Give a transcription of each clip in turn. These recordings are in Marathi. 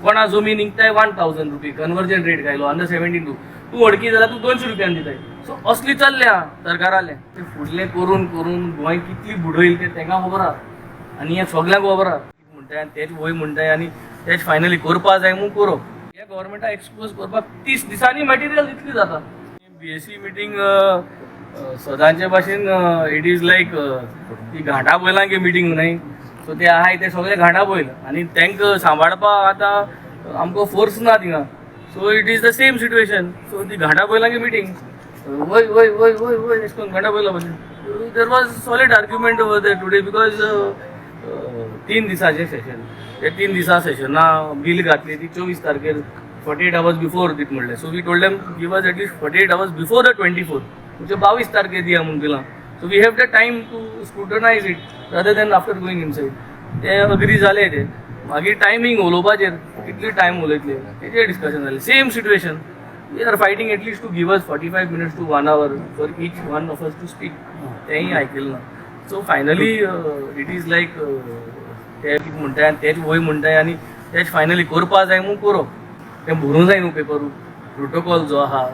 कोणा जमीन निघताय 1000 रुपये कन्वर्जन रेट घायलो अंडर 17 तू वडकी जाल्यार तू 200 रुपयान दिताय. सो असली चल्ल्या सरकाराले ते फुडले करून करून गोंय कितली बुडयली ते तांकां खबर आहा आनी हे सगळ्यांक खबर आहा म्हणटाय तेच वय म्हणटाय आनी तेच फायनली करपा जाय म्हूण करप. हे गव्हर्मेंटाक एक्सपोज करपाक 30 दिसांनी मटेरियल इतली जाता. बीएससी मिटींग सदांचे भाशेन इट इज लायक ती घाटा बैलांची मिटींग न्हय. सो ते आहाय ते सगळे घाटा बैल आनी तांकां सांबाळपाक आतां आमकां फोर्स ना थिंगा. So it is the same situation. So ती घाटा बैलांची मिटींग वय वय वय वय वय अशें करून घाटा बैला भाशेन. There was solid argument over there today because 3 दिसाचें सेशन. ते 3 दिसा सेशना बील घातली ती 24 तारखेर 48 hours बिफोर दीत म्हणलें. So we told them give us at least 48 hours before the 24th म्हणजे 22 तारखेर दिया म्हणून दिलां. So we have the time to scrutinise it rather than after going inside. ते अग्री जाले ते मागीर टायमींग उलोवपाचेर कितले टायम उलयतले तेजेर डिस्कशन जालें. Same situation we are fighting at least to give us 45 minutes to 1 hour for each one of us to speak. तेंय आयकलें ना. So finally it is like ते म्हणटाय तेच वय म्हणटाय आनी तेच फायनली करपा जाय म्हूण करप. तें भरूं जाय न्हू पेपर प्रोटोकॉल जो आहा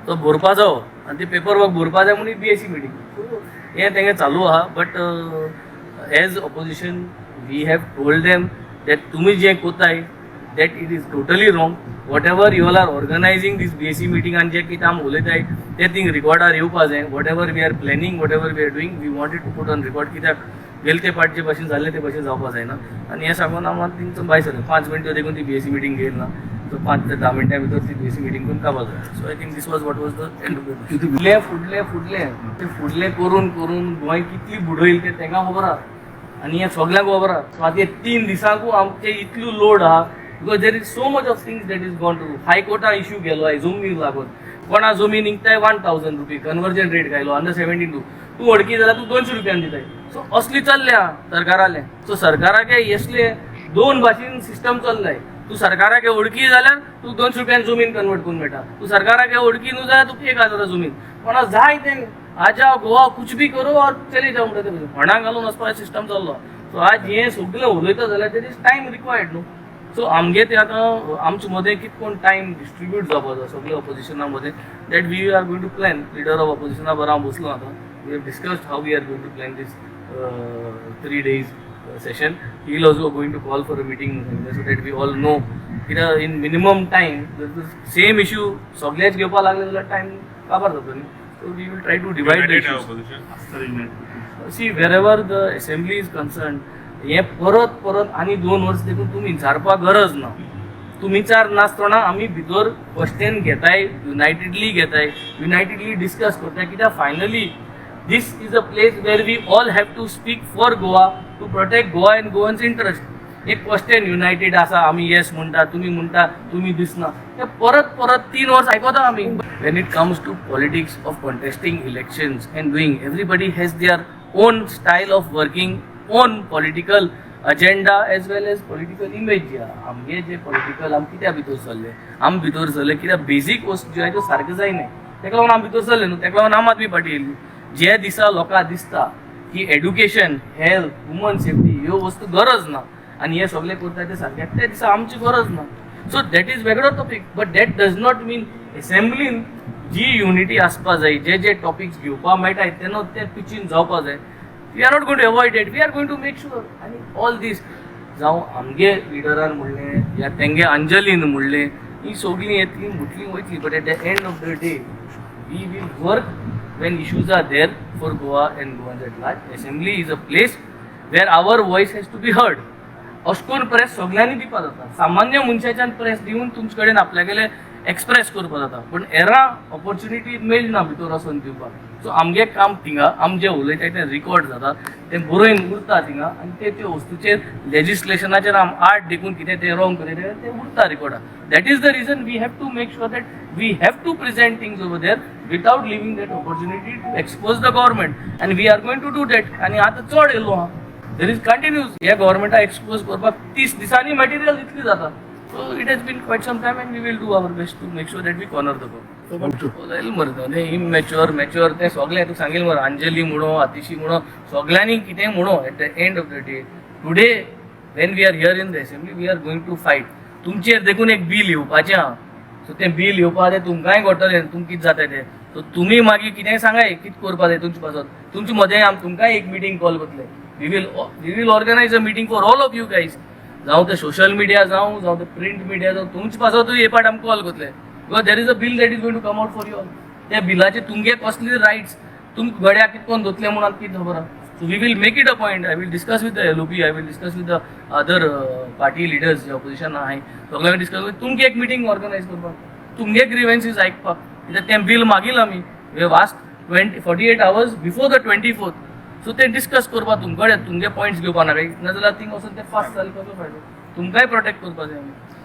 तो भरपा जावो आनी ते पेपर वर्क भरपा जाय म्हणून बीएससी मिटींग. सो हें तेंगे चालू आहा. But as opposition we have told them that तुमी जें कोताय that it is totally wrong. Whatever you all are organising this BSC meeting आनी जे कितें आमी उलयताय ते थिंग रिकॉर्डार येवपा जाय. Whatever we are planning whatever we are doing we wanted to put on record. कित्याक गेले ते पाटचे भाशेन जाल्ले ते भाशेन जावपा जायना. आनी हें सांगून आमी तिंगसून भायर सरले. 5 मिनटां देखून ती बीएससी मिटींग घेयली ना. सो 5 ते 10 मिनटां भितर ती बीएससी मिटींग करून काबार जाय. So I think this was what was the end of the फुडले फुडले फुडले ते फुडले करून करून गोंय कितली बुडयली ते तांकां खबर आहा आनी हें सगळ्यांक खबर आहा. सो आतां 3 दिसांकू आमचे इतलो लोड आहा because there is so much of things that is gone to. हायकोर्टान इश्यू केलो आय जमनीक लागून कोणा जमीन निघताय 1000 रुपये कन्वर्जन रेट घायलो अंडर 17 तू वडकी जाल्यार तू 200 रुपयान दिताय. सो असली चल्ल्या सरकाराले. सो सरकाराके असले 2 भाशेन सिस्टम चल्लाय. तू सरकाराके वडकी जाल्यार तू 200 रुपयान जमीन कन्वर्ट करून मेळटा. तू सरकाराके वडकी न्हू जाल्यार तुका 1000 जमीन. कोणा जाय तें आज जाओ गोवा कुछ भी करो और चले जाओ म्हणटा ते फंडां घालून वचपाचो सिस्टम चल्लो. सो आज हें सगळें उलयता जाल्यार देर इज टायम रिक्वायर्ड न्हू. सो आमगे ते आतां आमचे मदें कितकोन टायम डिस्ट्रिब्यूट जावपा जाय सगळे ऑपोजिशना मदें that we are going to plan. Leader of ऑपोजिशना बरो हांव बसलो आतां. We have discussed how we are going to plan this 3 days session. He will also going to call for a meeting so that we all know in minimum time the same issue सगळेच घेवपा लागले जाल्यार टायम काबार जाता न्ही. So we will try to divide the issues. See wherever the assembly is concerned हे परत परत आनी 2 वर्स देखून तुमी विचारपाक गरज ना. तुमी विचार नासतना आमी भितर क्वेश्चन घेताय युनायटेडली घेताय युनायटेडली डिस्कस करताय. कित्याक finally this is a place where we all have to speak for Goa to protect Goa and Goans interest. एक क्वेश्चन युनायटेड आसा आमी येस म्हणटा तुमी दिसना ते परत परत 3 वर्स आयकता आमी. when it comes to politics of contesting elections and doing everybody has their own style of working own political agenda as well as political image. आमगे जे पॉलिटिकल आम कित्या भितर सरले कित्याक बेजीक वस्तू ज्यो आहा त्यो सारक्यो जायनाय तेका लागून आम भितर सरले न्हू. तेका लागून आम आदमी पार्टी येयल्ली. जे दिसा लोकांक दिसता की एड्युकेशन हेल्थ वुमन सेफ्टी ह्यो वस्तू गरज ना आनी हे सगळे करता ते सारके ते दिसा आमची गरज ना. सो दॅट इज वेगळो topic. But that does not mean एसेंब्लीन जी युनिटी आसपा जाय जे टॉपिक्स घेवपा मेळटाय तेन्ना ते पिचीन जावपा जाय. We are not going to avoid it. We are going to make sure. आनी ऑल दीस जावं आमगे लिडरान म्हणलें या तेंगे अंजलीन म्हणलें ही सगळीं येतली मुटली वयतली. But at the end of the day we will work when issues are there for Goa and Goans at large. Assembly is a place where our voice has to be heard. अशकोन प्रेस सगळ्यांनी दिवपा जाता. सामान्य मनशाच्यान प्रेस दिवन तुमचे कडेन आपल्यागेले एक्सप्रेस करपा जाता. पण एरा ऑपॉर्च्युनिटी मेळची ना भितर वचून दिवपाक. सो आमगे काम थिंगा आम जे उलयताय तें रिकॉर्ड जाता तें बरोवन उरता थिंगा आनी ते वस्तूचेर लेजिस्लेशनाचेर आम आर्ट देखून कितें तें रॉंग करीत तें उरता रिकॉर्डार. That is the reason we have to make sure that we have to present things over there without leaving that opportunity to expose the government and we are going to do that. आणि आता चड येयलो हा there is continuous ह्या गव्हर्मेंटाक एक्सपोज करपाक 30 दिसांनी मटेरियल इतली जाता. so it has been quite some time and we will do our best to make sure that we corner the government. जाईल मरे ते इमॅच्युअर ते सगळे तूं सांगिल्लें मरे अंजली म्हणो आतिशी म्हणो सगळ्यांनी कितें म्हणो eight the end of the day today when we are here in the assembly we are going to fight तुमचेर देखून एक बील येवपाचें आहा. सो तें बील येवपा तें तुमकांय घडटलें, तुमकां कितें जाता तें. सो तुमी मागीर कितेंय सांगाय कितें करपा जाय तुमचे पासत. तुमचे मदें तुमकांय एक मिटींग कॉल करतले. We will organise a meeting for all of you guys. जावं ते सोशल मिडिया जावं ते प्रिंट मिडिया जावं तुमचे पासतूय हे पाट आमकां कॉल करतले. Because there is a bill that is going to come out for you all. त्या बिलाचे तुमगे कसले रायट्स तुमकां गड्या कितें कोन्न दोतले म्हणून आमकां कितें खबर आहा. So we will make it a point. I will discuss with the LOP. I will discuss with the other party leaders. जे opposition आहे सगळ्यांक डिस्कस करून तुमगे एक मिटींग ऑर्गनायज करपाक, तुमगे ग्रीवेन्सीस आयकपाक. कित्याक तें बील मागील आमी. We have asked 48 hours before the 24th. So ते डिस्कस करपाक तुमकडे तुमगे पॉयंट्स घेवपा नाका. नाजाल्यार थिंग वचून ते फास्ट जालें कसो फायदो. तुमकांय प्रोटेक्ट करपा जाय आमी.